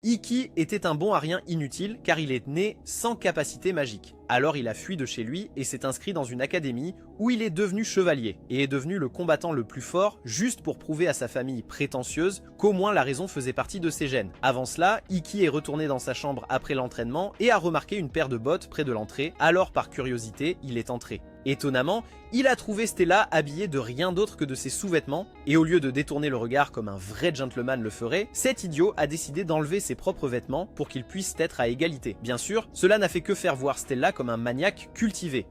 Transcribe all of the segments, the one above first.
Iki était un bon à rien inutile car il est né sans capacité magique. Alors il a fui de chez lui et s'est inscrit dans une académie où il est devenu chevalier et est devenu le combattant le plus fort juste pour prouver à sa famille prétentieuse qu'au moins la raison faisait partie de ses gènes. Avant cela, Iki est retourné dans sa chambre après l'entraînement et a remarqué une paire de bottes près de l'entrée, alors par curiosité, il est entré. Étonnamment, il a trouvé Stella habillée de rien d'autre que de ses sous-vêtements, et au lieu de détourner le regard comme un vrai gentleman le ferait, cet idiot a décidé d'enlever ses propres vêtements pour qu'ils puissent être à égalité. Bien sûr, cela n'a fait que faire voir Stella comme un maniaque cultivé.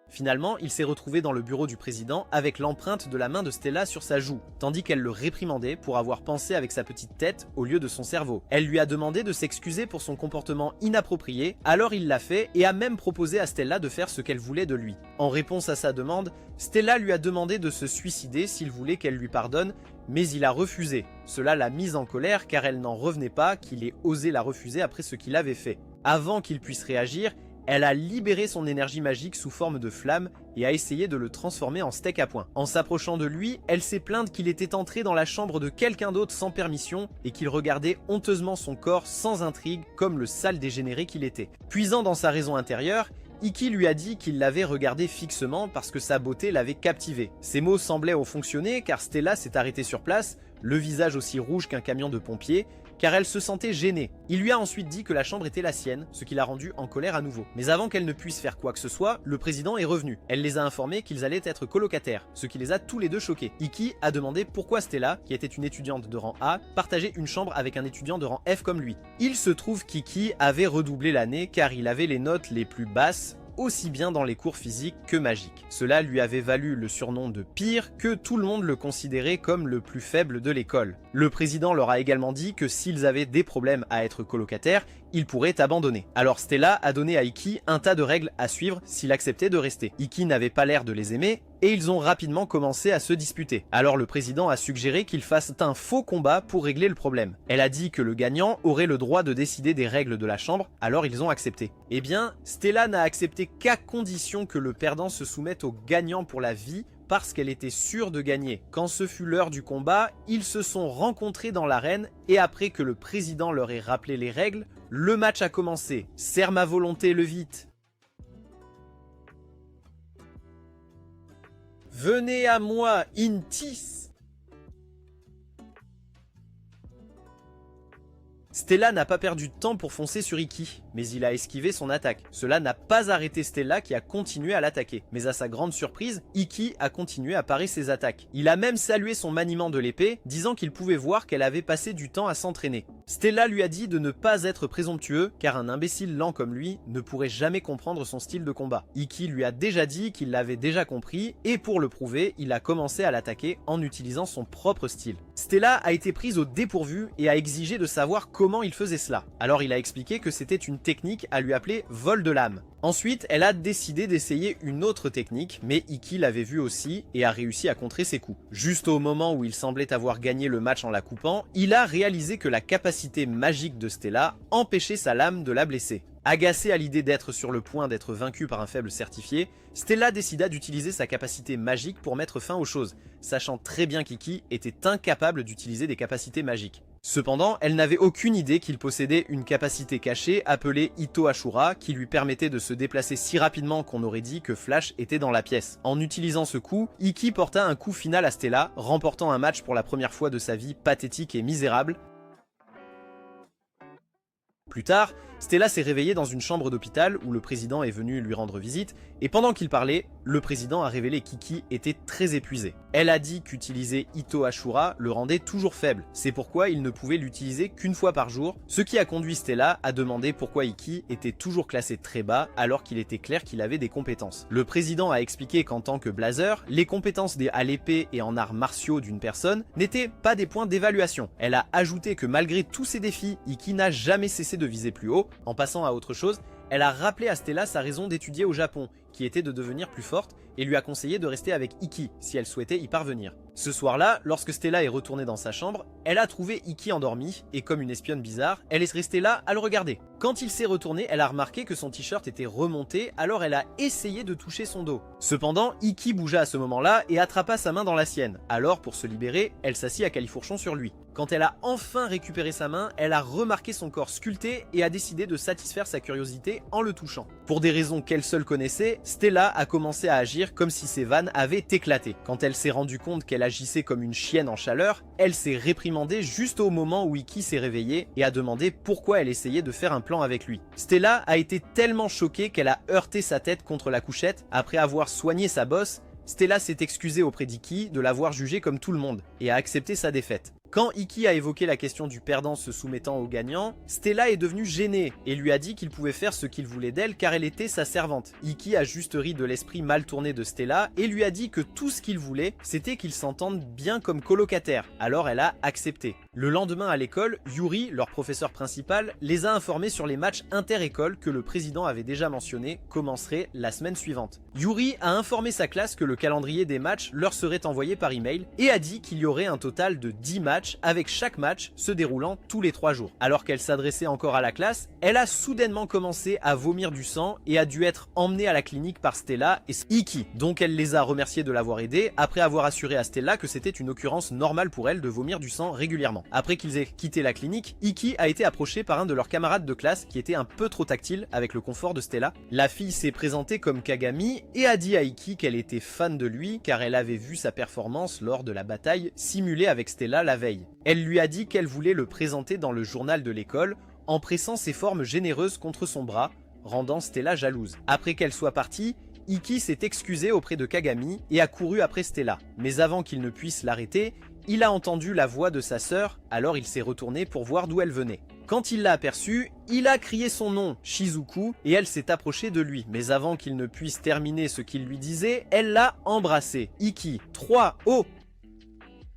Finalement, il s'est retrouvé dans le bureau du président avec l'empreinte de la main de Stella sur sa joue, tandis qu'elle le réprimandait pour avoir pensé avec sa petite tête au lieu de son cerveau. Elle lui a demandé de s'excuser pour son comportement inapproprié, alors il l'a fait et a même proposé à Stella de faire ce qu'elle voulait de lui. En réponse à sa demande, Stella lui a demandé de se suicider s'il voulait qu'elle lui pardonne, mais il a refusé. Cela l'a mise en colère car elle n'en revenait pas qu'il ait osé la refuser après ce qu'il avait fait. Avant qu'il puisse réagir, elle a libéré son énergie magique sous forme de flamme et a essayé de le transformer en steak à point. En s'approchant de lui, elle s'est plainte qu'il était entré dans la chambre de quelqu'un d'autre sans permission et qu'il regardait honteusement son corps sans intrigue comme le sale dégénéré qu'il était. Puisant dans sa raison intérieure, Iki lui a dit qu'il l'avait regardé fixement parce que sa beauté l'avait captivé. Ces mots semblaient fonctionner car Stella s'est arrêtée sur place, le visage aussi rouge qu'un camion de pompiers, car elle se sentait gênée. Il lui a ensuite dit que la chambre était la sienne, ce qui l'a rendue en colère à nouveau. Mais avant qu'elle ne puisse faire quoi que ce soit, le président est revenu. Elle les a informés qu'ils allaient être colocataires, ce qui les a tous les deux choqués. Iki a demandé pourquoi Stella, qui était une étudiante de rang A, partageait une chambre avec un étudiant de rang F comme lui. Il se trouve qu'Iki avait redoublé l'année car il avait les notes les plus basses, aussi bien dans les cours physiques que magiques. Cela lui avait valu le surnom de pire, que tout le monde le considérait comme le plus faible de l'école. Le président leur a également dit que s'ils avaient des problèmes à être colocataires, ils pourraient abandonner. Alors Stella a donné à Iki un tas de règles à suivre s'il acceptait de rester. Iki n'avait pas l'air de les aimer, et ils ont rapidement commencé à se disputer. Alors le président a suggéré qu'ils fassent un faux combat pour régler le problème. Elle a dit que le gagnant aurait le droit de décider des règles de la chambre, alors ils ont accepté. Eh bien, Stella n'a accepté qu'à condition que le perdant se soumette au gagnant pour la vie, parce qu'elle était sûre de gagner. Quand ce fut l'heure du combat, ils se sont rencontrés dans l'arène et après que le président leur ait rappelé les règles, le match a commencé. Serre ma volonté, le vite. Venez à moi, Intis. Stella n'a pas perdu de temps pour foncer sur Iki, mais il a esquivé son attaque. Cela n'a pas arrêté Stella qui a continué à l'attaquer. Mais à sa grande surprise, Iki a continué à parer ses attaques. Il a même salué son maniement de l'épée, disant qu'il pouvait voir qu'elle avait passé du temps à s'entraîner. Stella lui a dit de ne pas être présomptueux, car un imbécile lent comme lui ne pourrait jamais comprendre son style de combat. Iki lui a déjà dit qu'il l'avait déjà compris, et pour le prouver, il a commencé à l'attaquer en utilisant son propre style. Stella a été prise au dépourvu et a exigé de savoir comment il faisait cela. Alors il a expliqué que c'était une technique à lui appeler vol de l'âme. Ensuite, elle a décidé d'essayer une autre technique, mais Iki l'avait vu aussi et a réussi à contrer ses coups. Juste au moment où il semblait avoir gagné le match en la coupant, il a réalisé que la capacité magique de Stella empêchait sa lame de la blesser. Agacée à l'idée d'être sur le point d'être vaincue par un faible certifié, Stella décida d'utiliser sa capacité magique pour mettre fin aux choses, sachant très bien qu'Iki était incapable d'utiliser des capacités magiques. Cependant, elle n'avait aucune idée qu'il possédait une capacité cachée appelée Ito Ashura qui lui permettait de se déplacer si rapidement qu'on aurait dit que Flash était dans la pièce. En utilisant ce coup, Iki porta un coup final à Stella, remportant un match pour la première fois de sa vie pathétique et misérable. Plus tard, Stella s'est réveillée dans une chambre d'hôpital où le président est venu lui rendre visite et pendant qu'il parlait, le président a révélé qu'Iki était très épuisé. Elle a dit qu'utiliser Ito Ashura le rendait toujours faible, c'est pourquoi il ne pouvait l'utiliser qu'une fois par jour, ce qui a conduit Stella à demander pourquoi Iki était toujours classé très bas alors qu'il était clair qu'il avait des compétences. Le président a expliqué qu'en tant que blazer, les compétences à l'épée et en arts martiaux d'une personne n'étaient pas des points d'évaluation. Elle a ajouté que malgré tous ces défis, Iki n'a jamais cessé de viser plus haut. En passant à autre chose, elle a rappelé à Stella sa raison d'étudier au Japon, qui était de devenir plus forte, et lui a conseillé de rester avec Iki si elle souhaitait y parvenir. Ce soir-là, lorsque Stella est retournée dans sa chambre, elle a trouvé Iki endormi, et comme une espionne bizarre, elle est restée là à le regarder. Quand il s'est retourné, elle a remarqué que son t-shirt était remonté, alors elle a essayé de toucher son dos. Cependant, Iki bougea à ce moment-là et attrapa sa main dans la sienne. Alors, pour se libérer, elle s'assit à califourchon sur lui. Quand elle a enfin récupéré sa main, elle a remarqué son corps sculpté et a décidé de satisfaire sa curiosité en le touchant. Pour des raisons qu'elle seule connaissait, Stella a commencé à agir comme si ses vannes avaient éclaté. Quand elle s'est rendue compte qu'elle agissait comme une chienne en chaleur, elle s'est réprimandée juste au moment où Ikki s'est réveillé et a demandé pourquoi elle essayait de faire un plan avec lui. Stella a été tellement choquée qu'elle a heurté sa tête contre la couchette. Après avoir soigné sa bosse, Stella s'est excusée auprès d'Ikki de l'avoir jugée comme tout le monde et a accepté sa défaite. Quand Ikki a évoqué la question du perdant se soumettant au gagnant, Stella est devenue gênée et lui a dit qu'il pouvait faire ce qu'il voulait d'elle car elle était sa servante. Ikki a juste ri de l'esprit mal tourné de Stella et lui a dit que tout ce qu'il voulait, c'était qu'ils s'entendent bien comme colocataires. Alors elle a accepté. Le lendemain à l'école, Yuri, leur professeur principal, les a informés sur les matchs inter-écoles que le président avait déjà mentionnés commenceraient la semaine suivante. Yuri a informé sa classe que le calendrier des matchs leur serait envoyé par email et a dit qu'il y aurait un total de 10 matchs avec chaque match se déroulant tous les 3 jours. Alors qu'elle s'adressait encore à la classe, elle a soudainement commencé à vomir du sang et a dû être emmenée à la clinique par Stella et Ikki. Donc elle les a remerciés de l'avoir aidée après avoir assuré à Stella que c'était une occurrence normale pour elle de vomir du sang régulièrement. Après qu'ils aient quitté la clinique, Ikki a été approché par un de leurs camarades de classe qui était un peu trop tactile avec le confort de Stella. La fille s'est présentée comme Kagami et a dit à Ikki qu'elle était fan de lui car elle avait vu sa performance lors de la bataille simulée avec Stella la veille. Elle lui a dit qu'elle voulait le présenter dans le journal de l'école en pressant ses formes généreuses contre son bras, rendant Stella jalouse. Après qu'elle soit partie, Ikki s'est excusé auprès de Kagami et a couru après Stella. Mais avant qu'il ne puisse l'arrêter, il a entendu la voix de sa sœur, alors il s'est retourné pour voir d'où elle venait. Quand il l'a aperçue, il a crié son nom, Shizuku, et elle s'est approchée de lui. Mais avant qu'il ne puisse terminer ce qu'il lui disait, elle l'a embrassé. Ikki, 3, oh!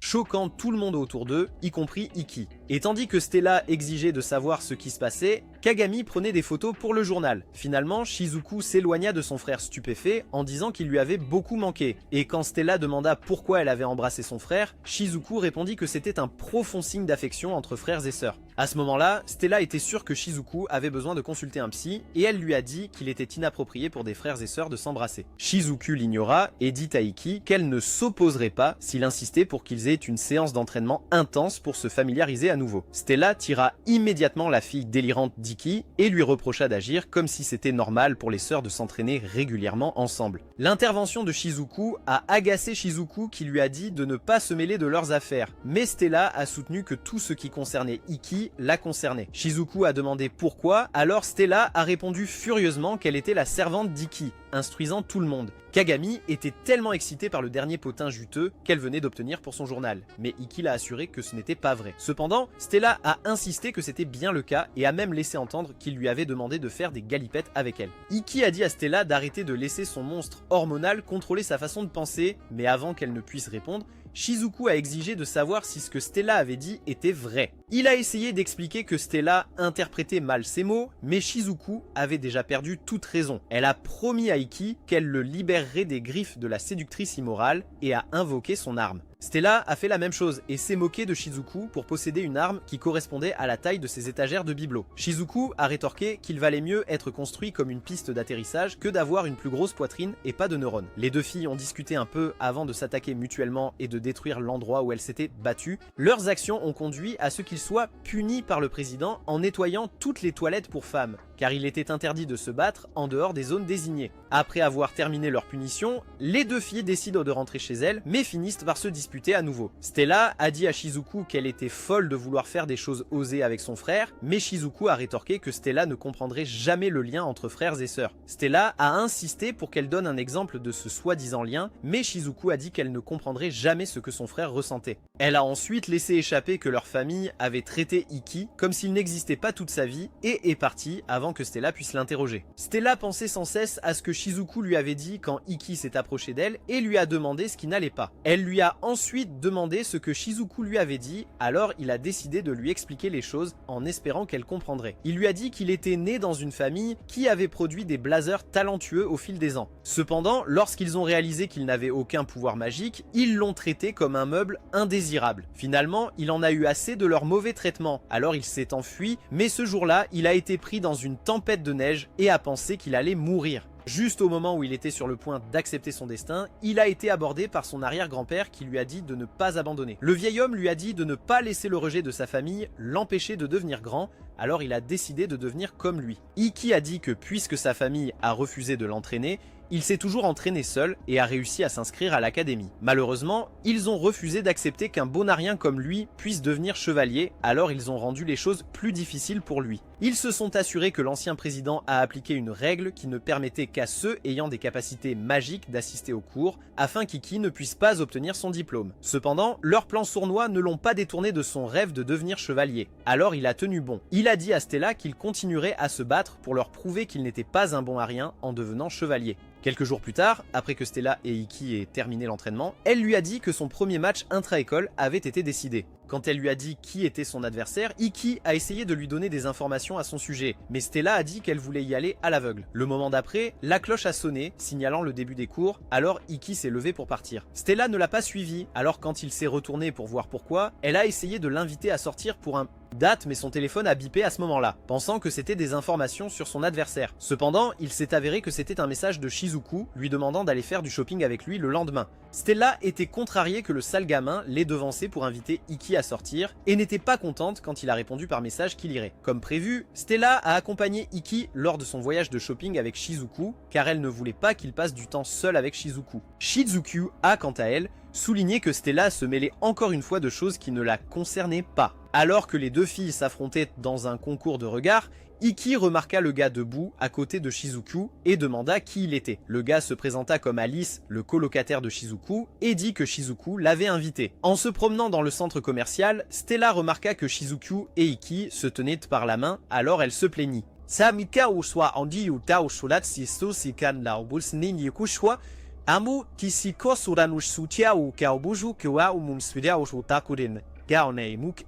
Choquant tout le monde autour d'eux, y compris Ikki. Et tandis que Stella exigeait de savoir ce qui se passait, Kagami prenait des photos pour le journal. Finalement, Shizuku s'éloigna de son frère stupéfait en disant qu'il lui avait beaucoup manqué. Et quand Stella demanda pourquoi elle avait embrassé son frère, Shizuku répondit que c'était un profond signe d'affection entre frères et sœurs. À ce moment-là, Stella était sûre que Shizuku avait besoin de consulter un psy et elle lui a dit qu'il était inapproprié pour des frères et sœurs de s'embrasser. Shizuku l'ignora et dit à Ikki qu'elle ne s'opposerait pas s'il insistait pour qu'ils aient une séance d'entraînement intense pour se familiariser à nouveau. Stella tira immédiatement la fille délirante d'Ikki et lui reprocha d'agir comme si c'était normal pour les sœurs de s'entraîner régulièrement ensemble. L'intervention de Shizuku a agacé Shizuku qui lui a dit de ne pas se mêler de leurs affaires, mais Stella a soutenu que tout ce qui concernait Ikki la concernait. Shizuku a demandé pourquoi, alors Stella a répondu furieusement qu'elle était la servante d'Ikki, instruisant tout le monde. Kagami était tellement excitée par le dernier potin juteux qu'elle venait d'obtenir pour son journal, mais Ikki l'a assuré que ce n'était pas vrai. Cependant, Stella a insisté que c'était bien le cas et a même laissé entendre qu'il lui avait demandé de faire des galipettes avec elle. Ikki a dit à Stella d'arrêter de laisser son monstre hormonal contrôler sa façon de penser, mais avant qu'elle ne puisse répondre, Shizuku a exigé de savoir si ce que Stella avait dit était vrai. Il a essayé d'expliquer que Stella interprétait mal ses mots, mais Shizuku avait déjà perdu toute raison. Elle a promis à Ikki qu'elle le libérerait des griffes de la séductrice immorale et a invoqué son arme. Stella a fait la même chose et s'est moquée de Shizuku pour posséder une arme qui correspondait à la taille de ses étagères de bibelots. Shizuku a rétorqué qu'il valait mieux être construit comme une piste d'atterrissage que d'avoir une plus grosse poitrine et pas de neurones. Les deux filles ont discuté un peu avant de s'attaquer mutuellement et de détruire l'endroit où elles s'étaient battues. Leurs actions ont conduit à ce qu'ils soient punis par le président en nettoyant toutes les toilettes pour femmes, car il était interdit de se battre en dehors des zones désignées. Après avoir terminé leur punition, les deux filles décident de rentrer chez elles, mais finissent par se disputer à nouveau. Stella a dit à Shizuku qu'elle était folle de vouloir faire des choses osées avec son frère, mais Shizuku a rétorqué que Stella ne comprendrait jamais le lien entre frères et sœurs. Stella a insisté pour qu'elle donne un exemple de ce soi-disant lien, mais Shizuku a dit qu'elle ne comprendrait jamais ce que son frère ressentait. Elle a ensuite laissé échapper que leur famille avait traité Ikki comme s'il n'existait pas toute sa vie et est partie avant que Stella puisse l'interroger. Stella pensait sans cesse à ce que Shizuku lui avait dit quand Ikki s'est approché d'elle et lui a demandé ce qui n'allait pas. Elle lui a ensuite demandé ce que Shizuku lui avait dit, alors il a décidé de lui expliquer les choses en espérant qu'elle comprendrait. Il lui a dit qu'il était né dans une famille qui avait produit des blazers talentueux au fil des ans. Cependant, lorsqu'ils ont réalisé qu'il n'avait aucun pouvoir magique, ils l'ont traité comme un meuble indésirable. Finalement, il en a eu assez de leur mauvais traitement, alors il s'est enfui, mais ce jour-là, il a été pris dans une tempête de neige et a pensé qu'il allait mourir. Juste au moment où il était sur le point d'accepter son destin, il a été abordé par son arrière-grand-père qui lui a dit de ne pas abandonner. Le vieil homme lui a dit de ne pas laisser le rejet de sa famille l'empêcher de devenir grand, alors il a décidé de devenir comme lui. Ikki a dit que puisque sa famille a refusé de l'entraîner, il s'est toujours entraîné seul et a réussi à s'inscrire à l'académie. Malheureusement, ils ont refusé d'accepter qu'un bonarien comme lui puisse devenir chevalier, alors ils ont rendu les choses plus difficiles pour lui. Ils se sont assurés que l'ancien président a appliqué une règle qui ne permettait qu'à ceux ayant des capacités magiques d'assister aux cours, afin qu'Ikki ne puisse pas obtenir son diplôme. Cependant, leur plan sournois ne l'ont pas détourné de son rêve de devenir chevalier. Alors il a tenu bon. Il a dit à Stella qu'il continuerait à se battre pour leur prouver qu'il n'était pas un bon à rien en devenant chevalier. Quelques jours plus tard, après que Stella et Ikki aient terminé l'entraînement, elle lui a dit que son premier match intra-école avait été décidé. Quand elle lui a dit qui était son adversaire, Ikki a essayé de lui donner des informations à son sujet, mais Stella a dit qu'elle voulait y aller à l'aveugle. Le moment d'après, la cloche a sonné, signalant le début des cours, alors Ikki s'est levé pour partir. Stella ne l'a pas suivi, alors quand il s'est retourné pour voir pourquoi, elle a essayé de l'inviter à sortir pour un date, mais son téléphone a bipé à ce moment-là, pensant que c'était des informations sur son adversaire. Cependant, il s'est avéré que c'était un message de Shizuku lui demandant d'aller faire du shopping avec lui le lendemain. Stella était contrariée que le sale gamin l'ait devancé pour inviter Ikki à sortir et n'était pas contente quand il a répondu par message qu'il irait. Comme prévu, Stella a accompagné Ikki lors de son voyage de shopping avec Shizuku car elle ne voulait pas qu'il passe du temps seul avec Shizuku. Shizuku a quant à elle souligné que Stella se mêlait encore une fois de choses qui ne la concernaient pas. Alors que les deux filles s'affrontaient dans un concours de regards, Ikki remarqua le gars debout à côté de Shizuku et demanda qui il était. Le gars se présenta comme Alice, le colocataire de Shizuku, et dit que Shizuku l'avait invité. En se promenant dans le centre commercial, Stella remarqua que Shizuku et Ikki se tenaient par la main, alors elle se plaignit. Samika uswa andi uta usulat sisto sikan la ubus ni kushwa amu kisiko suranush sutia ou kaubuju kwa umumsvidia usutakurin gaoneimuk.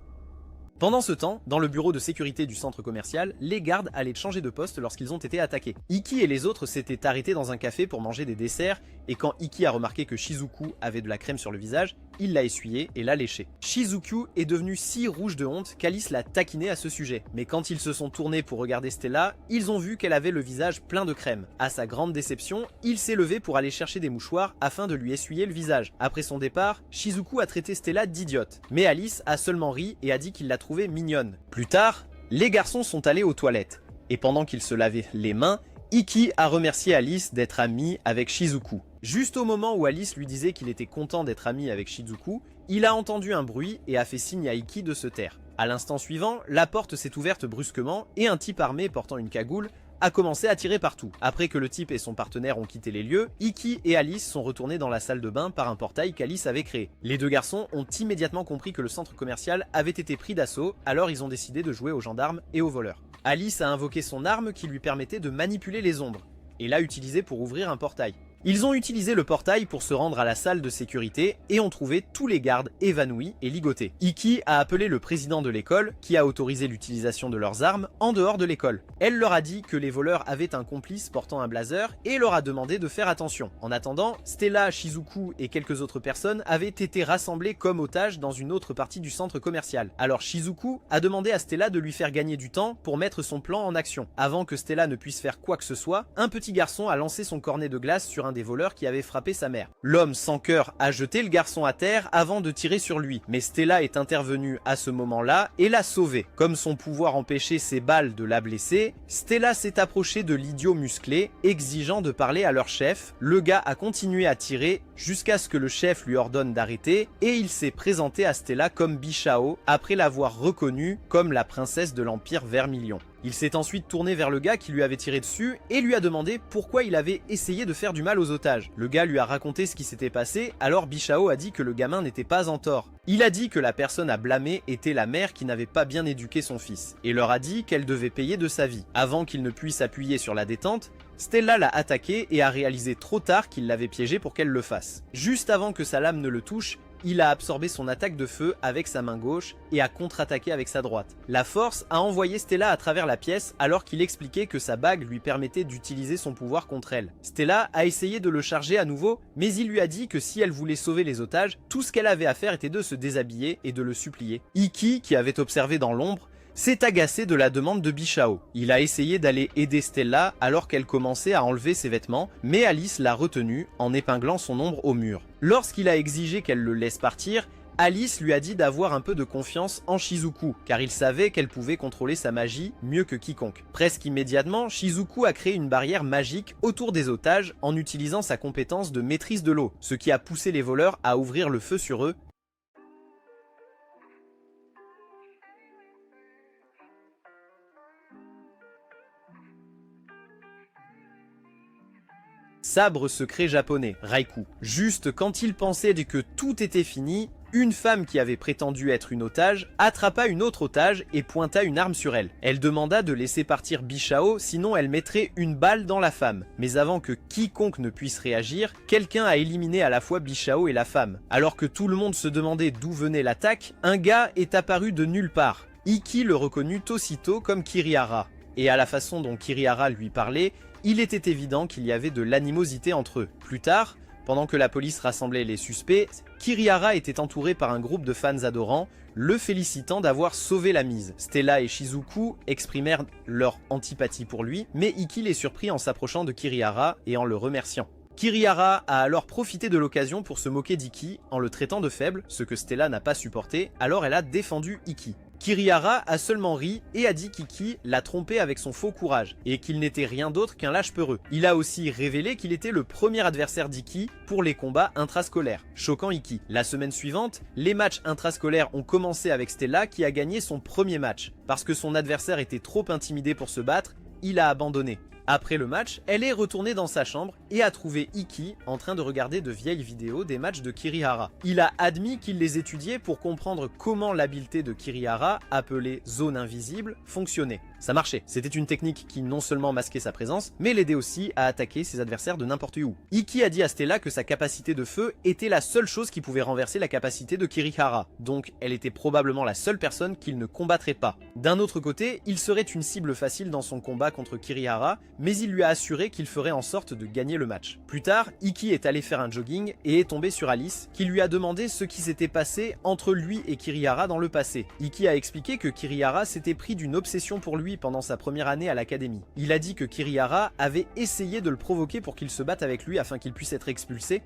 Pendant ce temps, dans le bureau de sécurité du centre commercial, les gardes allaient changer de poste lorsqu'ils ont été attaqués. Ikki et les autres s'étaient arrêtés dans un café pour manger des desserts, et quand Ikki a remarqué que Shizuku avait de la crème sur le visage, il l'a essuyé et l'a léché. Shizuku est devenu si rouge de honte qu'Alice l'a taquiné à ce sujet. Mais quand ils se sont tournés pour regarder Stella, ils ont vu qu'elle avait le visage plein de crème. À sa grande déception, il s'est levé pour aller chercher des mouchoirs afin de lui essuyer le visage. Après son départ, Shizuku a traité Stella d'idiote. Mais Alice a seulement ri et a dit qu'il la trouvait mignonne. Plus tard, les garçons sont allés aux toilettes. Et pendant qu'ils se lavaient les mains, Ikki a remercié Alice d'être amie avec Shizuku. Juste au moment où Alice lui disait qu'il était content d'être ami avec Shizuku, il a entendu un bruit et a fait signe à Ikki de se taire. À l'instant suivant, la porte s'est ouverte brusquement et un type armé portant une cagoule a commencé à tirer partout. Après que le type et son partenaire ont quitté les lieux, Ikki et Alice sont retournés dans la salle de bain par un portail qu'Alice avait créé. Les deux garçons ont immédiatement compris que le centre commercial avait été pris d'assaut, alors ils ont décidé de jouer aux gendarmes et aux voleurs. Alice a invoqué son arme qui lui permettait de manipuler les ombres, et l'a utilisée pour ouvrir un portail. Ils ont utilisé le portail pour se rendre à la salle de sécurité et ont trouvé tous les gardes évanouis et ligotés. Ikki a appelé le président de l'école qui a autorisé l'utilisation de leurs armes en dehors de l'école. Elle leur a dit que les voleurs avaient un complice portant un blazer et leur a demandé de faire attention. En attendant, Stella, Shizuku et quelques autres personnes avaient été rassemblées comme otages dans une autre partie du centre commercial. Alors Shizuku a demandé à Stella de lui faire gagner du temps pour mettre son plan en action. Avant que Stella ne puisse faire quoi que ce soit, un petit garçon a lancé son cornet de glace sur un des voleurs qui avait frappé sa mère. L'homme sans cœur a jeté le garçon à terre avant de tirer sur lui, mais Stella est intervenue à ce moment-là et l'a sauvé. Comme son pouvoir empêchait ses balles de la blesser, Stella s'est approchée de l'idiot musclé, exigeant de parler à leur chef. Le gars a continué à tirer jusqu'à ce que le chef lui ordonne d'arrêter et il s'est présenté à Stella comme Bishao après l'avoir reconnue comme la princesse de l'Empire Vermilion. Il s'est ensuite tourné vers le gars qui lui avait tiré dessus et lui a demandé pourquoi il avait essayé de faire du mal aux otages. Le gars lui a raconté ce qui s'était passé, alors Bishao a dit que le gamin n'était pas en tort. Il a dit que la personne à blâmer était la mère qui n'avait pas bien éduqué son fils, et leur a dit qu'elle devait payer de sa vie. Avant qu'il ne puisse appuyer sur la détente, Stella l'a attaqué et a réalisé trop tard qu'il l'avait piégé pour qu'elle le fasse. Juste avant que sa lame ne le touche, il a absorbé son attaque de feu avec sa main gauche et a contre-attaqué avec sa droite. La force a envoyé Stella à travers la pièce alors qu'il expliquait que sa bague lui permettait d'utiliser son pouvoir contre elle. Stella a essayé de le charger à nouveau, mais il lui a dit que si elle voulait sauver les otages, tout ce qu'elle avait à faire était de se déshabiller et de le supplier. Ikki, qui avait observé dans l'ombre, s'est agacé de la demande de Bichao. Il a essayé d'aller aider Stella alors qu'elle commençait à enlever ses vêtements, mais Alice l'a retenu en épinglant son ombre au mur. Lorsqu'il a exigé qu'elle le laisse partir, Alice lui a dit d'avoir un peu de confiance en Shizuku, car il savait qu'elle pouvait contrôler sa magie mieux que quiconque. Presque immédiatement, Shizuku a créé une barrière magique autour des otages en utilisant sa compétence de maîtrise de l'eau, ce qui a poussé les voleurs à ouvrir le feu sur eux. Sabre secret japonais, Raikou. Juste quand il pensait que tout était fini, une femme qui avait prétendu être une otage attrapa une autre otage et pointa une arme sur elle. Elle demanda de laisser partir Bichao, sinon elle mettrait une balle dans la femme. Mais avant que quiconque ne puisse réagir, quelqu'un a éliminé à la fois Bichao et la femme. Alors que tout le monde se demandait d'où venait l'attaque, un gars est apparu de nulle part. Iki le reconnut aussitôt comme Kirihara. Et à la façon dont Kirihara lui parlait, il était évident qu'il y avait de l'animosité entre eux. Plus tard, pendant que la police rassemblait les suspects, Kirihara était entouré par un groupe de fans adorants, le félicitant d'avoir sauvé la mise. Stella et Shizuku exprimèrent leur antipathie pour lui, mais Iki les surprit en s'approchant de Kirihara et en le remerciant. Kirihara a alors profité de l'occasion pour se moquer d'Iki en le traitant de faible, ce que Stella n'a pas supporté, alors elle a défendu Iki. Kirihara a seulement ri et a dit qu'Iki l'a trompé avec son faux courage et qu'il n'était rien d'autre qu'un lâche peureux. Il a aussi révélé qu'il était le premier adversaire d'Iki pour les combats intrascolaires, choquant Iki. La semaine suivante, les matchs intrascolaires ont commencé avec Stella qui a gagné son premier match. Parce que son adversaire était trop intimidé pour se battre, il a abandonné. Après le match, elle est retournée dans sa chambre et a trouvé Iki en train de regarder de vieilles vidéos des matchs de Kirihara. Il a admis qu'il les étudiait pour comprendre comment l'habileté de Kirihara, appelée zone invisible, fonctionnait. Ça marchait, c'était une technique qui non seulement masquait sa présence, mais l'aidait aussi à attaquer ses adversaires de n'importe où. Iki a dit à Stella que sa capacité de feu était la seule chose qui pouvait renverser la capacité de Kirihara, donc elle était probablement la seule personne qu'il ne combattrait pas. D'un autre côté, il serait une cible facile dans son combat contre Kirihara, mais il lui a assuré qu'il ferait en sorte de gagner le match. Plus tard, Iki est allé faire un jogging et est tombé sur Alice, qui lui a demandé ce qui s'était passé entre lui et Kirihara dans le passé. Iki a expliqué que Kirihara s'était pris d'une obsession pour lui pendant sa première année à l'académie. Il a dit que Kirihara avait essayé de le provoquer pour qu'il se batte avec lui afin qu'il puisse être expulsé.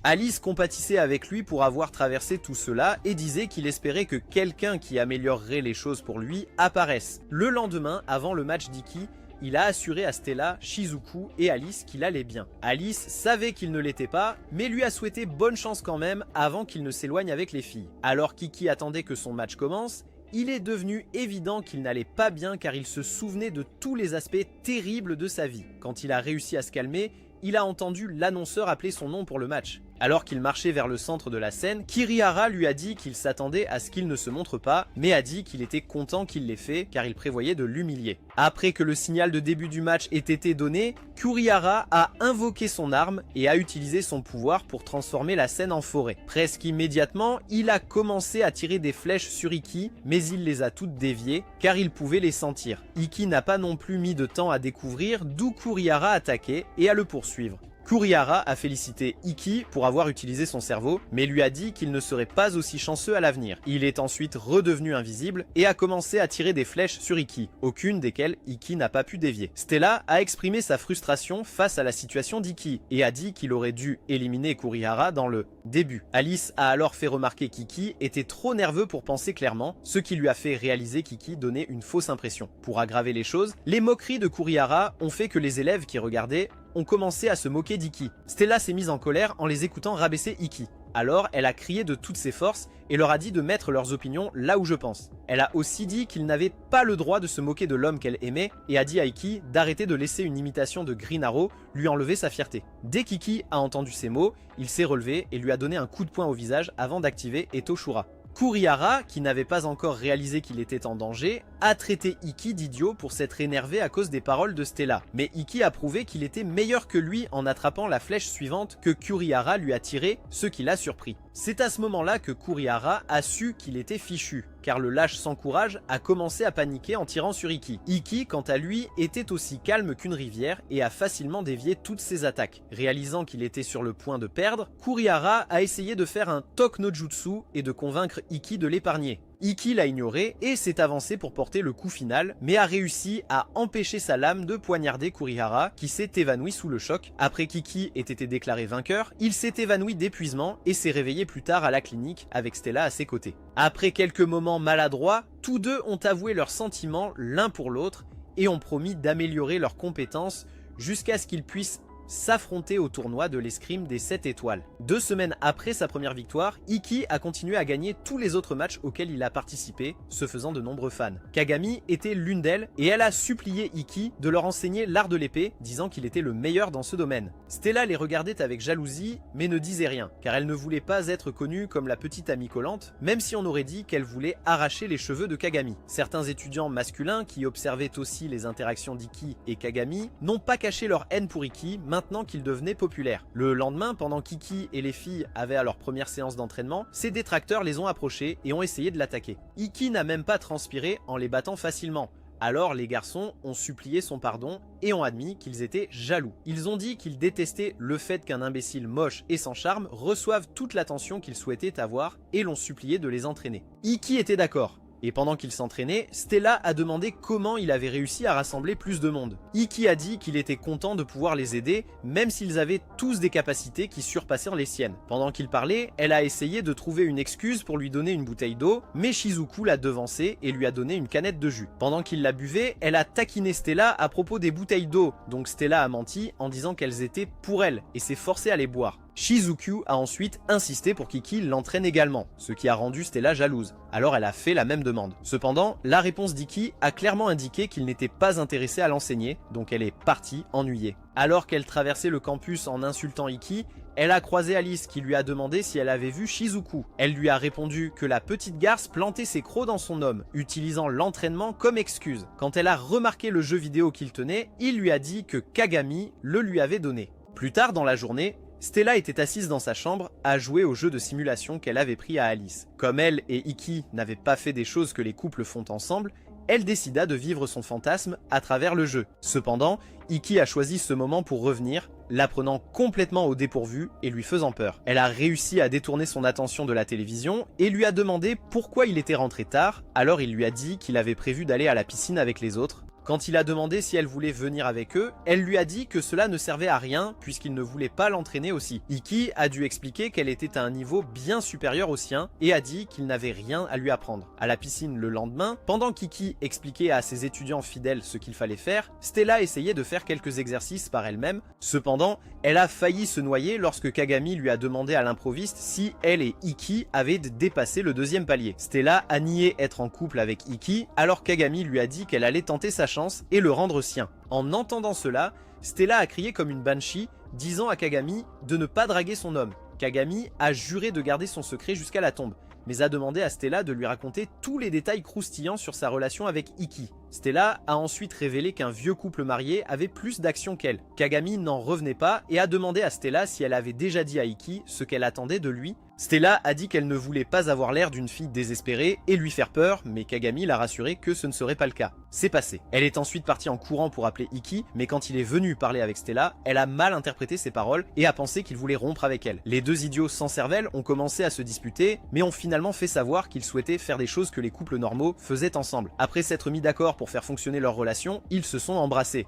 Alice compatissait avec lui pour avoir traversé tout cela et disait qu'il espérait que quelqu'un qui améliorerait les choses pour lui apparaisse. Le lendemain, avant le match d'Iki, il a assuré à Stella, Shizuku et Alice qu'il allait bien. Alice savait qu'il ne l'était pas, mais lui a souhaité bonne chance quand même avant qu'il ne s'éloigne avec les filles. Alors qu'Iki attendait que son match commence, il est devenu évident qu'il n'allait pas bien car il se souvenait de tous les aspects terribles de sa vie. Quand il a réussi à se calmer, il a entendu l'annonceur appeler son nom pour le match. Alors qu'il marchait vers le centre de la scène, Kirihara lui a dit qu'il s'attendait à ce qu'il ne se montre pas, mais a dit qu'il était content qu'il l'ait fait car il prévoyait de l'humilier. Après que le signal de début du match ait été donné, Kirihara a invoqué son arme et a utilisé son pouvoir pour transformer la scène en forêt. Presque immédiatement, il a commencé à tirer des flèches sur Iki, mais il les a toutes déviées car il pouvait les sentir. Iki n'a pas non plus mis de temps à découvrir d'où Kirihara attaquait et à le poursuivre. Kirihara a félicité Iki pour avoir utilisé son cerveau, mais lui a dit qu'il ne serait pas aussi chanceux à l'avenir. Il est ensuite redevenu invisible et a commencé à tirer des flèches sur Iki, aucune desquelles Iki n'a pas pu dévier. Stella a exprimé sa frustration face à la situation d'Iki et a dit qu'il aurait dû éliminer Kirihara dans le début. Alice a alors fait remarquer qu'Iki était trop nerveux pour penser clairement, ce qui lui a fait réaliser qu'Iki donnait une fausse impression. Pour aggraver les choses, les moqueries de Kirihara ont fait que les élèves qui regardaient ont commencé à se moquer d'Iki. Stella s'est mise en colère en les écoutant rabaisser Iki. Alors, elle a crié de toutes ses forces et leur a dit de mettre leurs opinions là où je pense. Elle a aussi dit qu'ils n'avaient pas le droit de se moquer de l'homme qu'elle aimait et a dit à Iki d'arrêter de laisser une imitation de Green Arrow lui enlever sa fierté. Dès qu'Iki a entendu ces mots, il s'est relevé et lui a donné un coup de poing au visage avant d'activer Eto Shura. Kirihara, qui n'avait pas encore réalisé qu'il était en danger, a traité Ikki d'idiot pour s'être énervé à cause des paroles de Stella. Mais Ikki a prouvé qu'il était meilleur que lui en attrapant la flèche suivante que Kurihara lui a tirée, ce qui l'a surpris. C'est à ce moment-là que Kurihara a su qu'il était fichu, car le lâche sans courage a commencé à paniquer en tirant sur Ikki. Ikki, quant à lui, était aussi calme qu'une rivière et a facilement dévié toutes ses attaques. Réalisant qu'il était sur le point de perdre, Kurihara a essayé de faire un Tok no Jutsu et de convaincre Ikki de l'épargner. Ikki l'a ignoré et s'est avancé pour porter le coup final, mais a réussi à empêcher sa lame de poignarder Kurihara, qui s'est évanoui sous le choc. Après qu'Ikki ait été déclaré vainqueur, il s'est évanoui d'épuisement et s'est réveillé plus tard à la clinique avec Stella à ses côtés. Après quelques moments maladroits, tous deux ont avoué leurs sentiments l'un pour l'autre et ont promis d'améliorer leurs compétences jusqu'à ce qu'ils puissent s'affronter au tournoi de l'escrime des 7 étoiles. 2 semaines après sa première victoire, Ikki a continué à gagner tous les autres matchs auxquels il a participé, se faisant de nombreux fans. Kagami était l'une d'elles et elle a supplié Ikki de leur enseigner l'art de l'épée, disant qu'il était le meilleur dans ce domaine. Stella les regardait avec jalousie, mais ne disait rien, car elle ne voulait pas être connue comme la petite amie collante, même si on aurait dit qu'elle voulait arracher les cheveux de Kagami. Certains étudiants masculins qui observaient aussi les interactions d'Ikki et Kagami n'ont pas caché leur haine pour Ikki, maintenant qu'il devenait populaire. Le lendemain, pendant qu'Ikki et les filles avaient à leur première séance d'entraînement, ses détracteurs les ont approchés et ont essayé de l'attaquer. Ikki n'a même pas transpiré en les battant facilement. Alors les garçons ont supplié son pardon et ont admis qu'ils étaient jaloux. Ils ont dit qu'ils détestaient le fait qu'un imbécile moche et sans charme reçoive toute l'attention qu'ils souhaitaient avoir et l'ont supplié de les entraîner. Ikki était d'accord. Et pendant qu'il s'entraînait, Stella a demandé comment il avait réussi à rassembler plus de monde. Ikki a dit qu'il était content de pouvoir les aider, même s'ils avaient tous des capacités qui surpassaient les siennes. Pendant qu'il parlait, elle a essayé de trouver une excuse pour lui donner une bouteille d'eau, mais Shizuku l'a devancé et lui a donné une canette de jus. Pendant qu'il la buvait, elle a taquiné Stella à propos des bouteilles d'eau, donc Stella a menti en disant qu'elles étaient pour elle et s'est forcée à les boire. Shizuku a ensuite insisté pour qu'Ikki l'entraîne également, ce qui a rendu Stella jalouse. Alors elle a fait la même demande. Cependant, la réponse d'Ikki a clairement indiqué qu'il n'était pas intéressé à l'enseigner, donc elle est partie ennuyée. Alors qu'elle traversait le campus en insultant Ikki, elle a croisé Alice qui lui a demandé si elle avait vu Shizuku. Elle lui a répondu que la petite garce plantait ses crocs dans son homme, utilisant l'entraînement comme excuse. Quand elle a remarqué le jeu vidéo qu'il tenait, il lui a dit que Kagami le lui avait donné. Plus tard dans la journée, Stella était assise dans sa chambre à jouer au jeu de simulation qu'elle avait pris à Alice. Comme elle et Ikki n'avaient pas fait des choses que les couples font ensemble, elle décida de vivre son fantasme à travers le jeu. Cependant, Ikki a choisi ce moment pour revenir, la prenant complètement au dépourvu et lui faisant peur. Elle a réussi à détourner son attention de la télévision et lui a demandé pourquoi il était rentré tard, alors il lui a dit qu'il avait prévu d'aller à la piscine avec les autres. Quand il a demandé si elle voulait venir avec eux, elle lui a dit que cela ne servait à rien puisqu'il ne voulait pas l'entraîner aussi. Ikki a dû expliquer qu'elle était à un niveau bien supérieur au sien et a dit qu'il n'avait rien à lui apprendre. À la piscine le lendemain, pendant qu'Ikki expliquait à ses étudiants fidèles ce qu'il fallait faire, Stella essayait de faire quelques exercices par elle-même. Cependant, elle a failli se noyer lorsque Kagami lui a demandé à l'improviste si elle et Ikki avaient dépassé le 2e palier. Stella a nié être en couple avec Ikki, alors Kagami lui a dit qu'elle allait tenter sa chance et le rendre sien. En entendant cela, Stella a crié comme une banshee, disant à Kagami de ne pas draguer son homme. Kagami a juré de garder son secret jusqu'à la tombe, mais a demandé à Stella de lui raconter tous les détails croustillants sur sa relation avec Ikki. Stella a ensuite révélé qu'un vieux couple marié avait plus d'action qu'elle. Kagami n'en revenait pas et a demandé à Stella si elle avait déjà dit à Ikki ce qu'elle attendait de lui. Stella a dit qu'elle ne voulait pas avoir l'air d'une fille désespérée et lui faire peur, mais Kagami l'a rassuré que ce ne serait pas le cas. C'est passé. Elle est ensuite partie en courant pour appeler Ikki, mais quand il est venu parler avec Stella, elle a mal interprété ses paroles et a pensé qu'il voulait rompre avec elle. Les deux idiots sans cervelle ont commencé à se disputer, mais ont finalement fait savoir qu'ils souhaitaient faire des choses que les couples normaux faisaient ensemble. Après s'être mis d'accord pour faire fonctionner leur relation, ils se sont embrassés.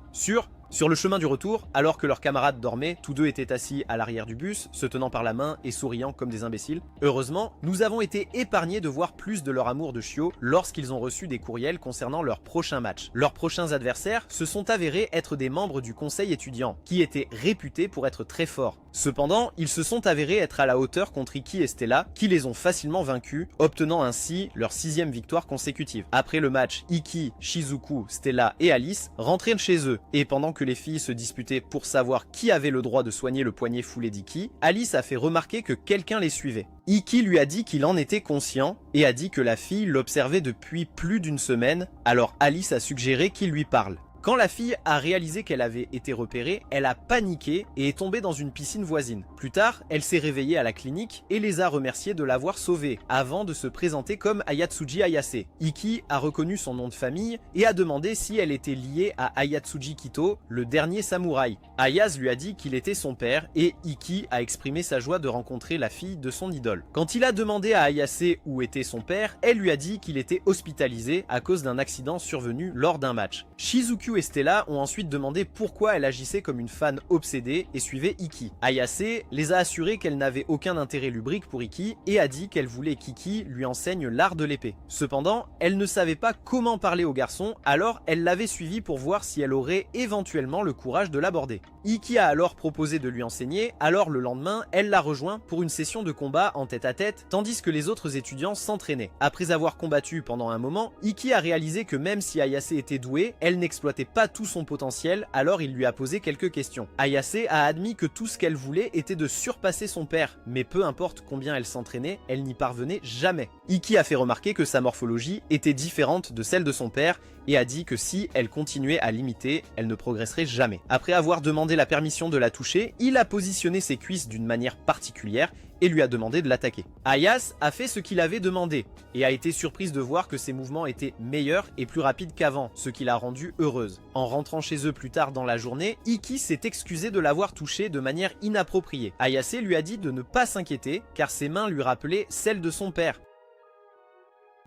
Sur le chemin du retour, alors que leurs camarades dormaient, tous deux étaient assis à l'arrière du bus, se tenant par la main et souriant comme des imbéciles. Heureusement, nous avons été épargnés de voir plus de leur amour de chiot lorsqu'ils ont reçu des courriels concernant leur prochain match. Leurs prochains adversaires se sont avérés être des membres du conseil étudiant, qui étaient réputés pour être très forts. Cependant, ils se sont avérés être à la hauteur contre Ikki et Stella, qui les ont facilement vaincus, obtenant ainsi leur 6e victoire consécutive. Après le match, Ikki, Shizuku, Stella et Alice rentrèrent chez eux, et pendant que que les filles se disputaient pour savoir qui avait le droit de soigner le poignet foulé d'Iki, Alice a fait remarquer que quelqu'un les suivait. Iki lui a dit qu'il en était conscient et a dit que la fille l'observait depuis plus d'une semaine, alors Alice a suggéré qu'il lui parle. Quand la fille a réalisé qu'elle avait été repérée, elle a paniqué et est tombée dans une piscine voisine. Plus tard, elle s'est réveillée à la clinique et les a remerciés de l'avoir sauvée, avant de se présenter comme Ayatsuji Ayase. Iki a reconnu son nom de famille et a demandé si elle était liée à Ayatsuji Kito, le dernier samouraï. Ayase lui a dit qu'il était son père et Iki a exprimé sa joie de rencontrer la fille de son idole. Quand il a demandé à Ayase où était son père, elle lui a dit qu'il était hospitalisé à cause d'un accident survenu lors d'un match. Shizuku et Stella ont ensuite demandé pourquoi elle agissait comme une fan obsédée et suivait Iki. Ayase les a assurés qu'elle n'avait aucun intérêt lubrique pour Iki et a dit qu'elle voulait qu'Iki lui enseigne l'art de l'épée. Cependant, elle ne savait pas comment parler au garçon, alors elle l'avait suivi pour voir si elle aurait éventuellement le courage de l'aborder. Iki a alors proposé de lui enseigner, alors le lendemain, elle l'a rejoint pour une session de combat en tête-à-tête, tandis que les autres étudiants s'entraînaient. Après avoir combattu pendant un moment, Iki a réalisé que même si Ayase était douée, elle n'exploitait pas tout son potentiel, alors il lui a posé quelques questions. Ayase a admis que tout ce qu'elle voulait était de surpasser son père, mais peu importe combien elle s'entraînait, elle n'y parvenait jamais. Iki a fait remarquer que sa morphologie était différente de celle de son père et a dit que si elle continuait à l'imiter, elle ne progresserait jamais. Après avoir demandé la permission de la toucher, il a positionné ses cuisses d'une manière particulière et lui a demandé de l'attaquer. Ayase a fait ce qu'il avait demandé et a été surprise de voir que ses mouvements étaient meilleurs et plus rapides qu'avant, ce qui l'a rendue heureuse. En rentrant chez eux plus tard dans la journée, Iki s'est excusé de l'avoir touché de manière inappropriée. Ayase lui a dit de ne pas s'inquiéter car ses mains lui rappelaient celles de son père,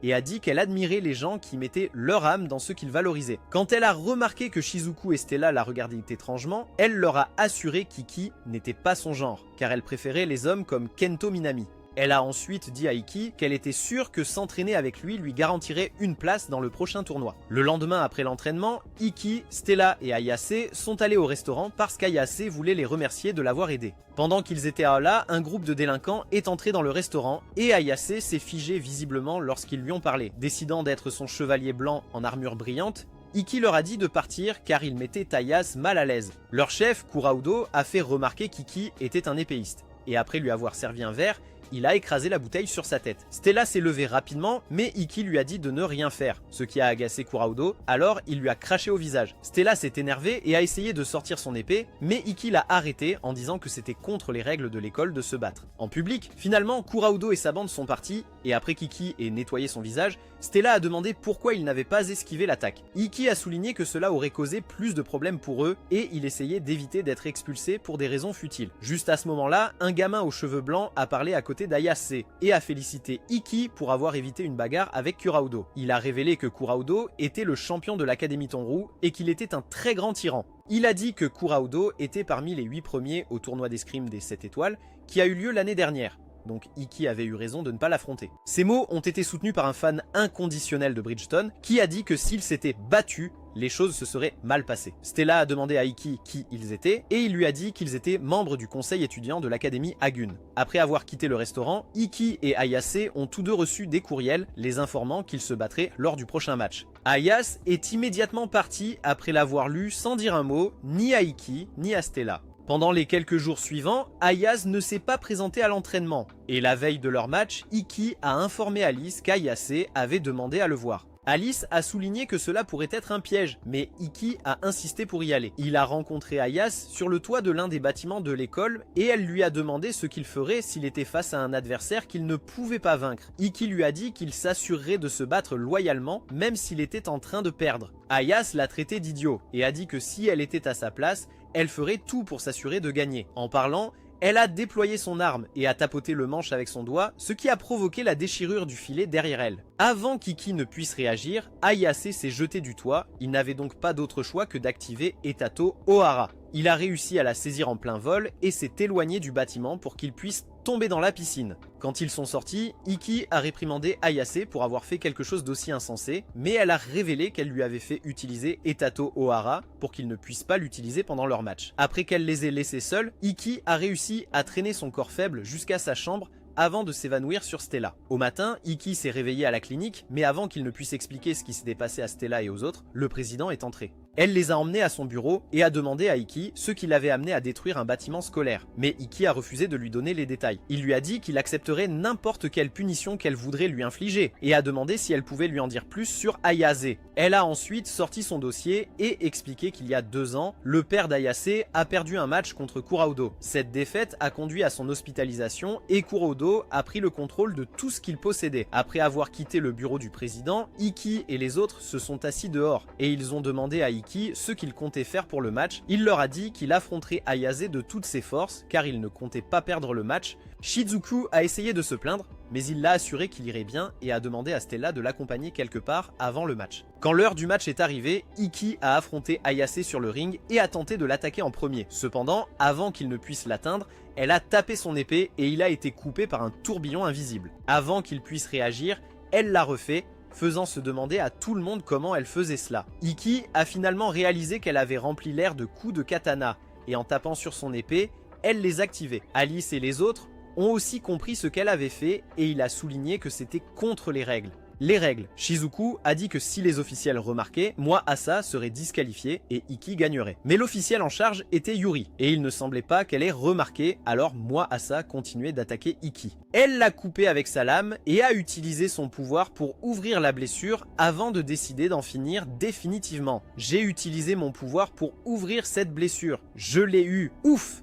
et a dit qu'elle admirait les gens qui mettaient leur âme dans ce qu'ils valorisaient. Quand elle a remarqué que Shizuku et Stella la regardaient étrangement, elle leur a assuré qu'Iki n'était pas son genre, car elle préférait les hommes comme Kento Minami. Elle a ensuite dit à Iki qu'elle était sûre que s'entraîner avec lui garantirait une place dans le prochain tournoi. Le lendemain après l'entraînement, Iki, Stella et Ayase sont allés au restaurant parce qu'Ayase voulait les remercier de l'avoir aidé. Pendant qu'ils étaient là, un groupe de délinquants est entré dans le restaurant et Ayase s'est figé visiblement lorsqu'ils lui ont parlé. Décidant d'être son chevalier blanc en armure brillante, Iki leur a dit de partir car il mettait Ayase mal à l'aise. Leur chef, Kuraudo, a fait remarquer qu'Iki était un épéiste. Et après lui avoir servi un verre, il a écrasé la bouteille sur sa tête. Stella s'est levée rapidement, mais Iki lui a dit de ne rien faire, ce qui a agacé Kuraudo, alors il lui a craché au visage. Stella s'est énervée et a essayé de sortir son épée, mais Iki l'a arrêté en disant que c'était contre les règles de l'école de se battre. En public, finalement, Kuraudo et sa bande sont partis, et après qu'Iki ait nettoyé son visage, Stella a demandé pourquoi il n'avait pas esquivé l'attaque. Iki a souligné que cela aurait causé plus de problèmes pour eux, et il essayait d'éviter d'être expulsé pour des raisons futiles. Juste à ce moment-là, un gamin aux cheveux blancs a parlé à côté d'Ayase et a félicité Iki pour avoir évité une bagarre avec Kuraudo. Il a révélé que Kuraudo était le champion de l'Académie Tonryu et qu'il était un très grand tyran. Il a dit que Kuraudo était parmi les 8 premiers au tournoi d'escrime des 7 étoiles qui a eu lieu l'année dernière. Donc Iki avait eu raison de ne pas l'affronter. Ces mots ont été soutenus par un fan inconditionnel de Bridgestone qui a dit que s'ils s'étaient battus, les choses se seraient mal passées. Stella a demandé à Iki qui ils étaient et il lui a dit qu'ils étaient membres du conseil étudiant de l'académie Agun. Après avoir quitté le restaurant, Iki et Ayase ont tous deux reçu des courriels les informant qu'ils se battraient lors du prochain match. Ayase est immédiatement parti après l'avoir lu sans dire un mot ni à Iki ni à Stella. Pendant les quelques jours suivants, Ayase ne s'est pas présenté à l'entraînement, et la veille de leur match, Iki a informé Alice qu'Ayase avait demandé à le voir. Alice a souligné que cela pourrait être un piège, mais Iki a insisté pour y aller. Il a rencontré Ayase sur le toit de l'un des bâtiments de l'école et elle lui a demandé ce qu'il ferait s'il était face à un adversaire qu'il ne pouvait pas vaincre. Iki lui a dit qu'il s'assurerait de se battre loyalement même s'il était en train de perdre. Ayase l'a traité d'idiot et a dit que si elle était à sa place, elle ferait tout pour s'assurer de gagner. En parlant, elle a déployé son arme et a tapoté le manche avec son doigt, ce qui a provoqué la déchirure du filet derrière elle. Avant qu'Iki ne puisse réagir, Ayase s'est jeté du toit, il n'avait donc pas d'autre choix que d'activer Etato Ohara. Il a réussi à la saisir en plein vol et s'est éloigné du bâtiment pour qu'il puisse tomber dans la piscine. Quand ils sont sortis, Iki a réprimandé Ayase pour avoir fait quelque chose d'aussi insensé, mais elle a révélé qu'elle lui avait fait utiliser Etato Ohara pour qu'il ne puisse pas l'utiliser pendant leur match. Après qu'elle les ait laissés seuls, Iki a réussi à traîner son corps faible jusqu'à sa chambre avant de s'évanouir sur Stella. Au matin, Iki s'est réveillé à la clinique, mais avant qu'il ne puisse expliquer ce qui s'était passé à Stella et aux autres, le président est entré. Elle les a emmenés à son bureau et a demandé à Ikki ce qui l'avait amené à détruire un bâtiment scolaire. Mais Ikki a refusé de lui donner les détails. Il lui a dit qu'il accepterait n'importe quelle punition qu'elle voudrait lui infliger et a demandé si elle pouvait lui en dire plus sur Ayase. Elle a ensuite sorti son dossier et expliqué qu'il y a 2 ans, le père d'Ayase a perdu un match contre Kuraudo. Cette défaite a conduit à son hospitalisation et Kuraudo a pris le contrôle de tout ce qu'il possédait. Après avoir quitté le bureau du président, Ikki et les autres se sont assis dehors et ils ont demandé à Ikki ce qu'il comptait faire pour le match. Il leur a dit qu'il affronterait Ayase de toutes ses forces car il ne comptait pas perdre le match. Shizuku a essayé de se plaindre, mais il l'a assuré qu'il irait bien et a demandé à Stella de l'accompagner quelque part avant le match. Quand l'heure du match est arrivée, Ikki a affronté Ayase sur le ring et a tenté de l'attaquer en premier. Cependant, avant qu'il ne puisse l'atteindre, elle a tapé son épée et il a été coupé par un tourbillon invisible. Avant qu'il puisse réagir, elle l'a refait, faisant se demander à tout le monde comment elle faisait cela. Ikki a finalement réalisé qu'elle avait rempli l'air de coups de katana, et en tapant sur son épée, elle les activait. Alice et les autres ont aussi compris ce qu'elle avait fait, et il a souligné que c'était contre les règles. Les règles. Shizuku a dit que si les officiels remarquaient, Asa serait disqualifié et Ikki gagnerait. Mais l'officiel en charge était Yuri, et il ne semblait pas qu'elle ait remarqué, alors Asa continuait d'attaquer Ikki. Elle l'a coupé avec sa lame et a utilisé son pouvoir pour ouvrir la blessure avant de décider d'en finir définitivement. J'ai utilisé mon pouvoir pour ouvrir cette blessure. Je l'ai eu. Ouf!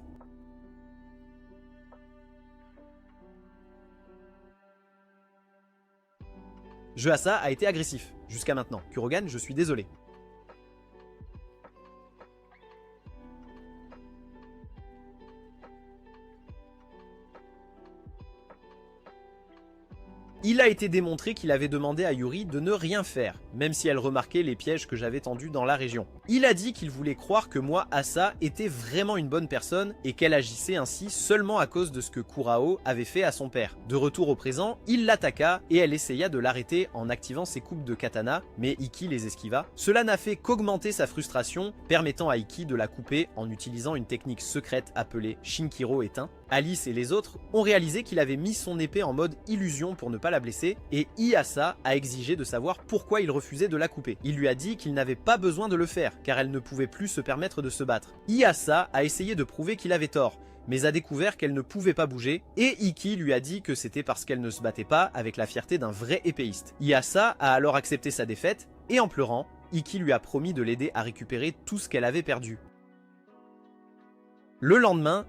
Asa a été agressif, jusqu'à maintenant. Kurogan, je suis désolé. Il a été démontré qu'il avait demandé à Yuri de ne rien faire, même si elle remarquait les pièges que j'avais tendus dans la région. Il a dit qu'il voulait croire que Asa était vraiment une bonne personne et qu'elle agissait ainsi seulement à cause de ce que Kurao avait fait à son père. De retour au présent, il l'attaqua et elle essaya de l'arrêter en activant ses coupes de katana, mais Ikki les esquiva. Cela n'a fait qu'augmenter sa frustration, permettant à Ikki de la couper en utilisant une technique secrète appelée Shinkiro éteint. Alice et les autres ont réalisé qu'il avait mis son épée en mode illusion pour ne pas la blesser, et Asa a exigé de savoir pourquoi il refusait de la couper. Il lui a dit qu'il n'avait pas besoin de le faire, car elle ne pouvait plus se permettre de se battre. Asa a essayé de prouver qu'il avait tort, mais a découvert qu'elle ne pouvait pas bouger, et Ikki lui a dit que c'était parce qu'elle ne se battait pas avec la fierté d'un vrai épéiste. Asa a alors accepté sa défaite, et en pleurant, Ikki lui a promis de l'aider à récupérer tout ce qu'elle avait perdu. Le lendemain,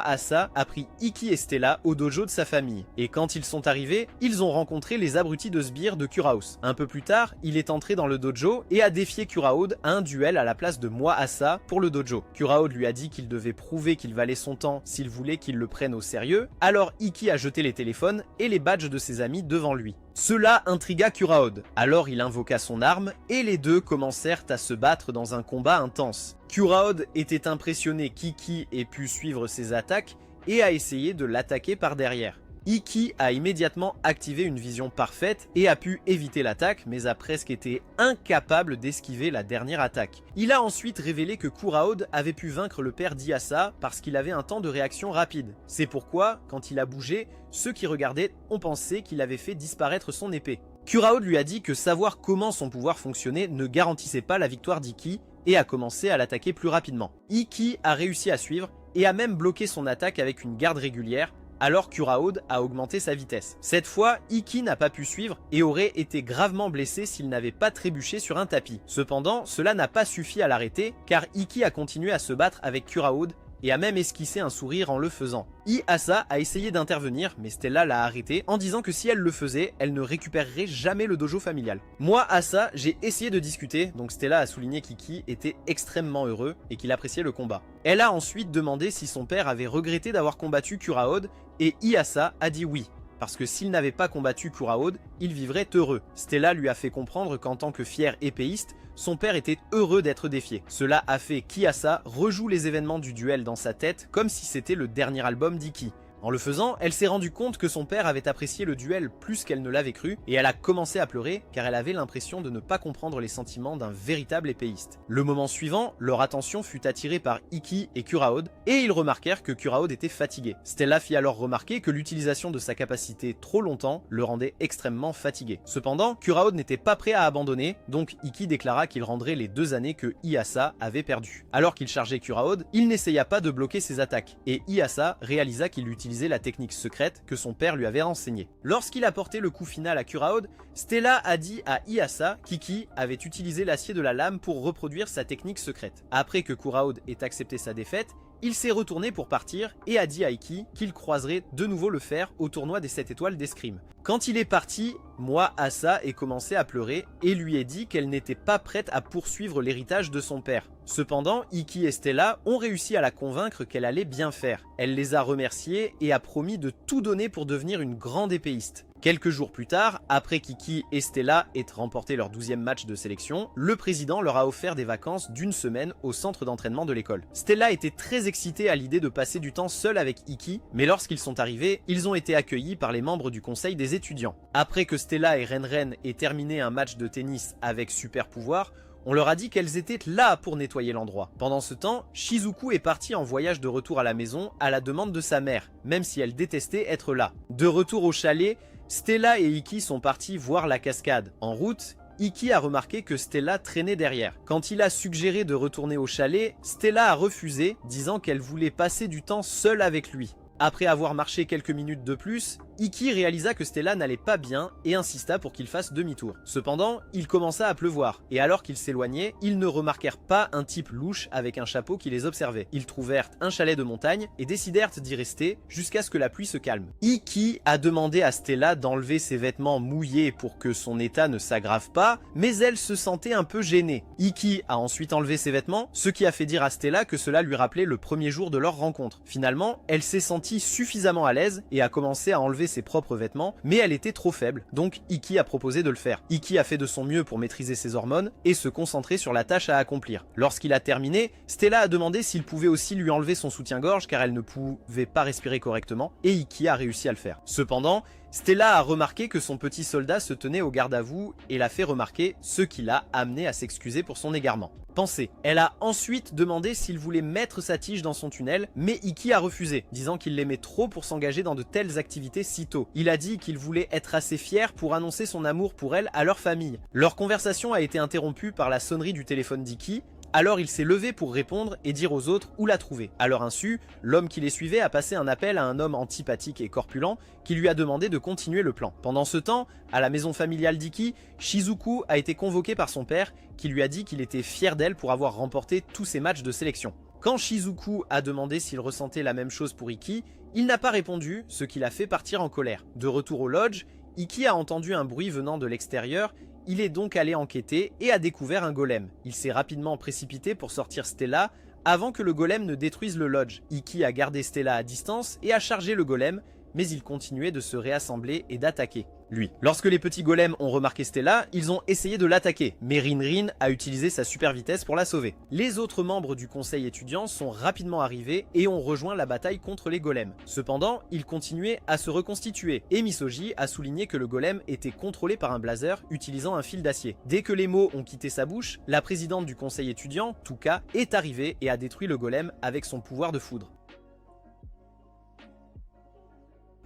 Asa a pris Ikki et Stella au dojo de sa famille, et quand ils sont arrivés, ils ont rencontré les abrutis de sbires de Kuraos. Un peu plus tard, il est entré dans le dojo et a défié Kuraod à un duel à la place de Asa pour le dojo. Kuraod lui a dit qu'il devait prouver qu'il valait son temps s'il voulait qu'il le prenne au sérieux, alors Ikki a jeté les téléphones et les badges de ses amis devant lui. Cela intrigua Kuraod, alors il invoqua son arme et les deux commencèrent à se battre dans un combat intense. Kuraod était impressionné qu'Ikki ait pu suivre ses attaques et a essayé de l'attaquer par derrière. Ikki a immédiatement activé une vision parfaite et a pu éviter l'attaque, mais a presque été incapable d'esquiver la dernière attaque. Il a ensuite révélé que Kuraod avait pu vaincre le père d'Asa parce qu'il avait un temps de réaction rapide. C'est pourquoi, quand il a bougé, ceux qui regardaient ont pensé qu'il avait fait disparaître son épée. Kuraod lui a dit que savoir comment son pouvoir fonctionnait ne garantissait pas la victoire d'Ikki et a commencé à l'attaquer plus rapidement. Ikki a réussi à suivre et a même bloqué son attaque avec une garde régulière, alors Kuraod a augmenté sa vitesse. Cette fois, Ikki n'a pas pu suivre et aurait été gravement blessé s'il n'avait pas trébuché sur un tapis. Cependant, cela n'a pas suffi à l'arrêter, car Ikki a continué à se battre avec Kuraod et a même esquissé un sourire en le faisant. Asa a essayé d'intervenir, mais Stella l'a arrêté en disant que si elle le faisait, elle ne récupérerait jamais le dojo familial. Moi, Asa, j'ai essayé de discuter, donc Stella a souligné qu'Ikki était extrêmement heureux et qu'il appréciait le combat. Elle a ensuite demandé si son père avait regretté d'avoir combattu Kuraod, et Asa a dit oui, parce que s'il n'avait pas combattu Kuraod, il vivrait heureux. Stella lui a fait comprendre qu'en tant que fier épéiste, son père était heureux d'être défié. Cela a fait qu'Asa rejoue les événements du duel dans sa tête comme si c'était le dernier album d'Ikki. En le faisant, elle s'est rendue compte que son père avait apprécié le duel plus qu'elle ne l'avait cru, et elle a commencé à pleurer car elle avait l'impression de ne pas comprendre les sentiments d'un véritable épéiste. Le moment suivant, leur attention fut attirée par Ikki et Kuraod, et ils remarquèrent que Kuraod était fatigué. Stella fit alors remarquer que l'utilisation de sa capacité trop longtemps le rendait extrêmement fatigué. Cependant, Kuraod n'était pas prêt à abandonner, donc Ikki déclara qu'il rendrait les 2 années que Iasa avait perdues. Alors qu'il chargeait Kuraod, il n'essaya pas de bloquer ses attaques, et Iasa réalisa qu'il utilisait la technique secrète que son père lui avait enseignée. Lorsqu'il a porté le coup final à Kuraod, Stella a dit à Iasa qu'Ikki avait utilisé l'acier de la lame pour reproduire sa technique secrète. Après que Kuraod ait accepté sa défaite, il s'est retourné pour partir et a dit à Ikki qu'il croiserait de nouveau le fer au tournoi des 7 étoiles d'escrime. Quand il est parti, moi, Asa, ai commencé à pleurer et lui ai dit qu'elle n'était pas prête à poursuivre l'héritage de son père. Cependant, Ikki et Stella ont réussi à la convaincre qu'elle allait bien faire. Elle les a remerciés et a promis de tout donner pour devenir une grande épéiste. Quelques jours plus tard, après qu'Ikki et Stella aient remporté leur 12e match de sélection, le président leur a offert des vacances d'1 semaine au centre d'entraînement de l'école. Stella était très excitée à l'idée de passer du temps seule avec Ikki, mais lorsqu'ils sont arrivés, ils ont été accueillis par les membres du conseil des étudiants. Après que Stella et Renren aient terminé un match de tennis avec super pouvoir, on leur a dit qu'elles étaient là pour nettoyer l'endroit. Pendant ce temps, Shizuku est partie en voyage de retour à la maison à la demande de sa mère, même si elle détestait être là. De retour au chalet, Stella et Ikki sont partis voir la cascade. En route, Ikki a remarqué que Stella traînait derrière. Quand il a suggéré de retourner au chalet, Stella a refusé, disant qu'elle voulait passer du temps seule avec lui. Après avoir marché quelques minutes de plus, Ikki réalisa que Stella n'allait pas bien et insista pour qu'il fasse demi-tour. Cependant, il commença à pleuvoir, et alors qu'ils s'éloignaient, ils ne remarquèrent pas un type louche avec un chapeau qui les observait. Ils trouvèrent un chalet de montagne et décidèrent d'y rester jusqu'à ce que la pluie se calme. Ikki a demandé à Stella d'enlever ses vêtements mouillés pour que son état ne s'aggrave pas, mais elle se sentait un peu gênée. Ikki a ensuite enlevé ses vêtements, ce qui a fait dire à Stella que cela lui rappelait le premier jour de leur rencontre. Finalement, elle s'est sentie suffisamment à l'aise et a commencé à enlever ses propres vêtements, mais elle était trop faible, donc Ikki a proposé de le faire. Ikki a fait de son mieux pour maîtriser ses hormones et se concentrer sur la tâche à accomplir. Lorsqu'il a terminé, Stella a demandé s'il pouvait aussi lui enlever son soutien-gorge car elle ne pouvait pas respirer correctement, et Ikki a réussi à le faire. Cependant, Stella a remarqué que son petit soldat se tenait au garde-à-vous et l'a fait remarquer, ce qui l'a amené à s'excuser pour son égarement. Pensez, elle a ensuite demandé s'il voulait mettre sa tige dans son tunnel, mais Ikki a refusé, disant qu'il l'aimait trop pour s'engager dans de telles activités si tôt. Il a dit qu'il voulait être assez fier pour annoncer son amour pour elle à leur famille. Leur conversation a été interrompue par la sonnerie du téléphone d'Ikki. Alors il s'est levé pour répondre et dire aux autres où la trouver. À leur insu, l'homme qui les suivait a passé un appel à un homme antipathique et corpulent qui lui a demandé de continuer le plan. Pendant ce temps, à la maison familiale d'Ikki, Shizuku a été convoqué par son père qui lui a dit qu'il était fier d'elle pour avoir remporté tous ses matchs de sélection. Quand Shizuku a demandé s'il ressentait la même chose pour Ikki, il n'a pas répondu, ce qui l'a fait partir en colère. De retour au lodge, Ikki a entendu un bruit venant de l'extérieur. Il est donc allé enquêter et a découvert un golem. Il s'est rapidement précipité pour sortir Stella avant que le golem ne détruise le lodge. Ikki a gardé Stella à distance et a chargé le golem, mais il continuait de se réassembler et d'attaquer, lui. Lorsque les petits golems ont remarqué Stella, ils ont essayé de l'attaquer, mais Rinrin a utilisé sa super vitesse pour la sauver. Les autres membres du conseil étudiant sont rapidement arrivés et ont rejoint la bataille contre les golems. Cependant, ils continuaient à se reconstituer, et Misoji a souligné que le golem était contrôlé par un blazer utilisant un fil d'acier. Dès que les mots ont quitté sa bouche, la présidente du conseil étudiant, Tuka, est arrivée et a détruit le golem avec son pouvoir de foudre.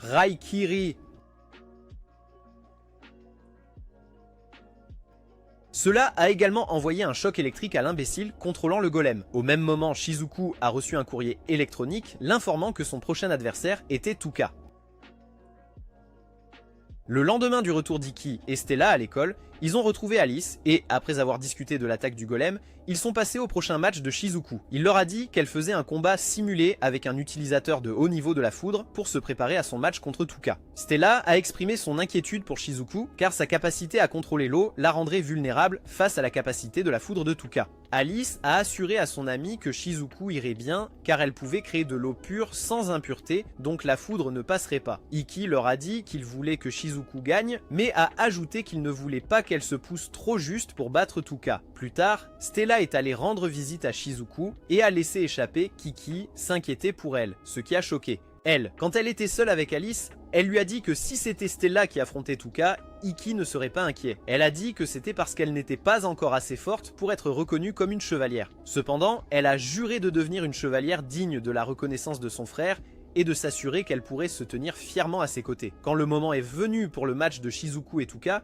Raikiri. Cela a également envoyé un choc électrique à l'imbécile contrôlant le golem. Au même moment, Shizuku a reçu un courrier électronique l'informant que son prochain adversaire était Tuka. Le lendemain du retour d'Ikki et Stella à l'école, ils ont retrouvé Alice et, après avoir discuté de l'attaque du golem, ils sont passés au prochain match de Shizuku. Il leur a dit qu'elle faisait un combat simulé avec un utilisateur de haut niveau de la foudre pour se préparer à son match contre Tuka. Stella a exprimé son inquiétude pour Shizuku car sa capacité à contrôler l'eau la rendrait vulnérable face à la capacité de la foudre de Tuka. Alice a assuré à son amie que Shizuku irait bien car elle pouvait créer de l'eau pure sans impureté, donc la foudre ne passerait pas. Ikki leur a dit qu'il voulait que Shizuku gagne, mais a ajouté qu'il ne voulait pas qu'elle se pousse trop juste pour battre Tuka. Plus tard, Stella est allée rendre visite à Shizuku et a laissé échapper qu'Ikki s'inquiétait pour elle, ce qui a choqué. Elle, quand elle était seule avec Alice, elle lui a dit que si c'était Stella qui affrontait Tuka, Ikki ne serait pas inquiet. Elle a dit que c'était parce qu'elle n'était pas encore assez forte pour être reconnue comme une chevalière. Cependant, elle a juré de devenir une chevalière digne de la reconnaissance de son frère et de s'assurer qu'elle pourrait se tenir fièrement à ses côtés. Quand le moment est venu pour le match de Shizuku et Tuka,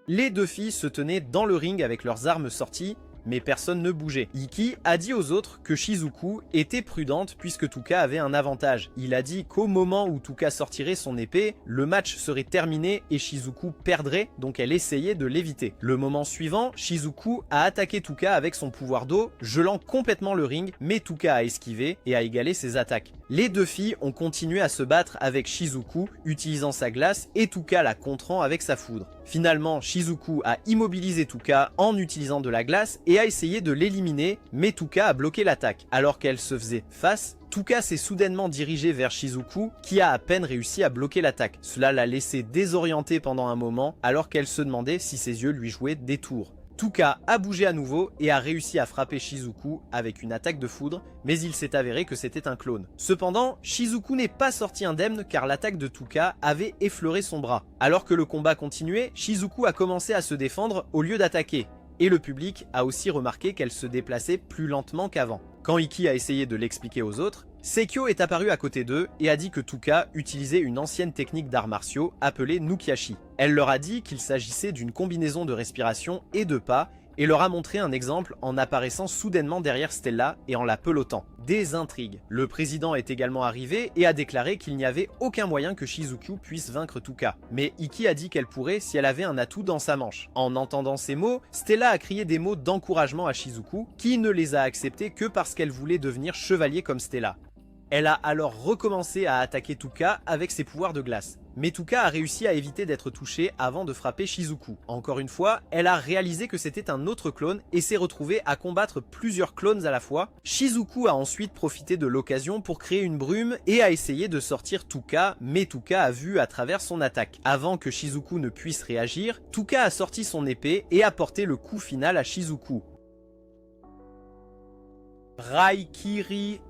les deux filles se tenaient dans le ring avec leurs armes sorties, mais personne ne bougeait. Ikki a dit aux autres que Shizuku était prudente puisque Tuka avait un avantage. Il a dit qu'au moment où Tuka sortirait son épée, le match serait terminé et Shizuku perdrait, donc elle essayait de l'éviter. Le moment suivant, Shizuku a attaqué Tuka avec son pouvoir d'eau, gelant complètement le ring, mais Tuka a esquivé et a égalé ses attaques. Les deux filles ont continué à se battre avec Shizuku, utilisant sa glace, et Tuka la contrant avec sa foudre. Finalement, Shizuku a immobilisé Tuka en utilisant de la glace et a essayé de l'éliminer, mais Tuka a bloqué l'attaque. Alors qu'elle se faisait face, Tuka s'est soudainement dirigée vers Shizuku qui a à peine réussi à bloquer l'attaque. Cela l'a laissée désorientée pendant un moment alors qu'elle se demandait si ses yeux lui jouaient des tours. Tuka a bougé à nouveau et a réussi à frapper Shizuku avec une attaque de foudre, mais il s'est avéré que c'était un clone. Cependant, Shizuku n'est pas sorti indemne car l'attaque de Tuka avait effleuré son bras. Alors que le combat continuait, Shizuku a commencé à se défendre au lieu d'attaquer, et le public a aussi remarqué qu'elle se déplaçait plus lentement qu'avant. Quand Ikki a essayé de l'expliquer aux autres, Sekio est apparu à côté d'eux et a dit que Tuka utilisait une ancienne technique d'arts martiaux appelée Nukiashi. Elle leur a dit qu'il s'agissait d'une combinaison de respiration et de pas et leur a montré un exemple en apparaissant soudainement derrière Stella et en la pelotant. Des intrigues. Le président est également arrivé et a déclaré qu'il n'y avait aucun moyen que Shizuku puisse vaincre Tuka. Mais Ikki a dit qu'elle pourrait si elle avait un atout dans sa manche. En entendant ces mots, Stella a crié des mots d'encouragement à Shizuku, qui ne les a acceptés que parce qu'elle voulait devenir chevalier comme Stella. Elle a alors recommencé à attaquer Tuka avec ses pouvoirs de glace. Mais Tuka a réussi à éviter d'être touchée avant de frapper Shizuku. Encore une fois, elle a réalisé que c'était un autre clone et s'est retrouvée à combattre plusieurs clones à la fois. Shizuku a ensuite profité de l'occasion pour créer une brume et a essayé de sortir Tuka, mais Tuka a vu à travers son attaque. Avant que Shizuku ne puisse réagir, Tuka a sorti son épée et a porté le coup final à Shizuku. Raikiri.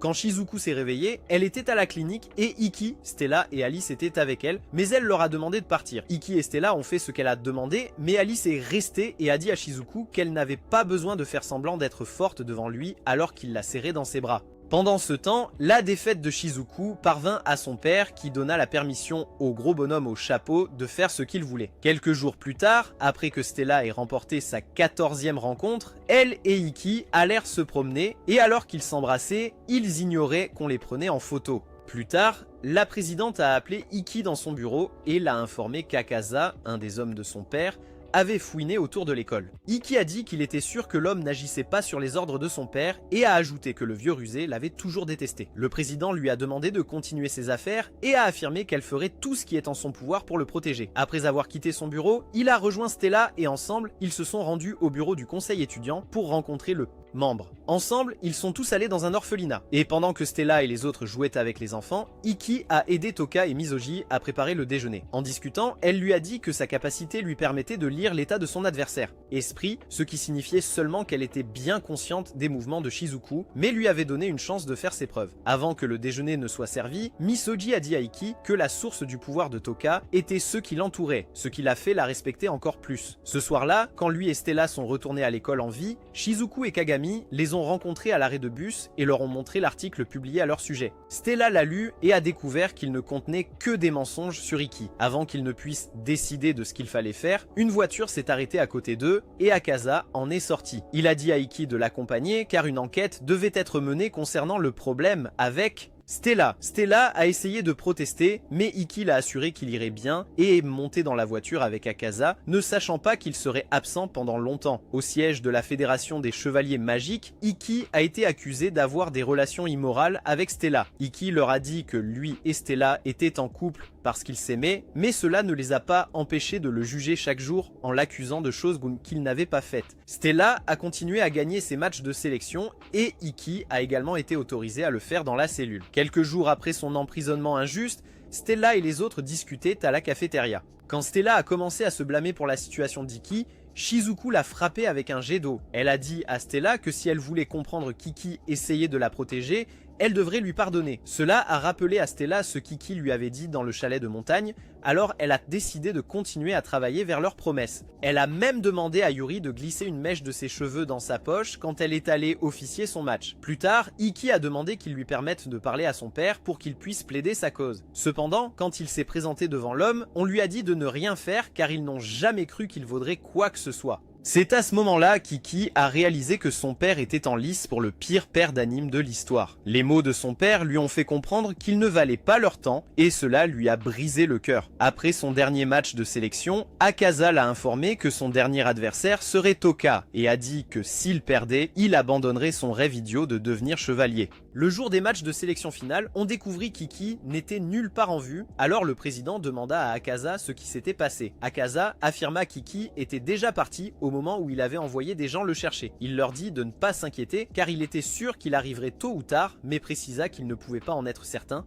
Quand Shizuku s'est réveillée, elle était à la clinique et Ikki, Stella et Alice étaient avec elle, mais elle leur a demandé de partir. Ikki et Stella ont fait ce qu'elle a demandé, mais Alice est restée et a dit à Shizuku qu'elle n'avait pas besoin de faire semblant d'être forte devant lui alors qu'il la serrait dans ses bras. Pendant ce temps, la défaite de Shizuku parvint à son père qui donna la permission au gros bonhomme au chapeau de faire ce qu'il voulait. Quelques jours plus tard, après que Stella ait remporté sa 14e rencontre, elle et Ikki allèrent se promener et alors qu'ils s'embrassaient, ils ignoraient qu'on les prenait en photo. Plus tard, la présidente a appelé Ikki dans son bureau et l'a informé qu'Akaza, un des hommes de son père, avait fouiné autour de l'école. Ikki a dit qu'il était sûr que l'homme n'agissait pas sur les ordres de son père et a ajouté que le vieux rusé l'avait toujours détesté. Le président lui a demandé de continuer ses affaires et a affirmé qu'elle ferait tout ce qui est en son pouvoir pour le protéger. Après avoir quitté son bureau, il a rejoint Stella et ensemble, ils se sont rendus au bureau du conseil étudiant pour rencontrer le membre. Ensemble, ils sont tous allés dans un orphelinat. Et pendant que Stella et les autres jouaient avec les enfants, Ikki a aidé Toka et Misoji à préparer le déjeuner. En discutant, elle lui a dit que sa capacité lui permettait de lire l'état de son adversaire, Esprit, ce qui signifiait seulement qu'elle était bien consciente des mouvements de Shizuku, mais lui avait donné une chance de faire ses preuves. Avant que le déjeuner ne soit servi, Misoji a dit à Ikki que la source du pouvoir de Toka était ceux qui l'entouraient, ce qui l'a fait la respecter encore plus. Ce soir-là, quand lui et Stella sont retournés à l'école en vie, Shizuku et Kagami les ont rencontrés à l'arrêt de bus et leur ont montré l'article publié à leur sujet. Stella l'a lu et a découvert qu'il ne contenait que des mensonges sur Ikki. Avant qu'il ne puisse décider de ce qu'il fallait faire, une voiture s'est arrêtée à côté d'eux et Akaza en est sorti. Il a dit à Ikki de l'accompagner car une enquête devait être menée concernant le problème avec Stella. Stella a essayé de protester, mais Ikki l'a assuré qu'il irait bien et est monté dans la voiture avec Akaza, ne sachant pas qu'il serait absent pendant longtemps. Au siège de la Fédération des Chevaliers Magiques, Ikki a été accusé d'avoir des relations immorales avec Stella. Ikki leur a dit que lui et Stella étaient en couple parce qu'ils s'aimaient, mais cela ne les a pas empêchés de le juger chaque jour en l'accusant de choses qu'il n'avait pas faites. Stella a continué à gagner ses matchs de sélection et Ikki a également été autorisé à le faire dans la cellule. Quelques jours après son emprisonnement injuste, Stella et les autres discutaient à la cafétéria. Quand Stella a commencé à se blâmer pour la situation d'Ikki, Shizuku l'a frappée avec un jet d'eau. Elle a dit à Stella que si elle voulait comprendre qu'Ikki essayait de la protéger, elle devrait lui pardonner. Cela a rappelé à Stella ce qu'Ikki lui avait dit dans le chalet de montagne, alors elle a décidé de continuer à travailler vers leur promesse. Elle a même demandé à Yuri de glisser une mèche de ses cheveux dans sa poche quand elle est allée officier son match. Plus tard, Ikki a demandé qu'il lui permette de parler à son père pour qu'il puisse plaider sa cause. Cependant, quand il s'est présenté devant l'homme, on lui a dit de ne rien faire car ils n'ont jamais cru qu'il vaudrait quoi que ce soit. C'est à ce moment-là qu'Ikki a réalisé que son père était en lice pour le pire père d'anime de l'histoire. Les mots de son père lui ont fait comprendre qu'il ne valait pas leur temps et cela lui a brisé le cœur. Après son dernier match de sélection, Akaza l'a informé que son dernier adversaire serait Toka et a dit que s'il perdait, il abandonnerait son rêve idiot de devenir chevalier. Le jour des matchs de sélection finale, on découvrit qu'Ikki n'était nulle part en vue, alors le président demanda à Akaza ce qui s'était passé. Akaza affirma qu'Ikki était déjà parti au moment où il avait envoyé des gens le chercher. Il leur dit de ne pas s'inquiéter car il était sûr qu'il arriverait tôt ou tard, mais précisa qu'il ne pouvait pas en être certain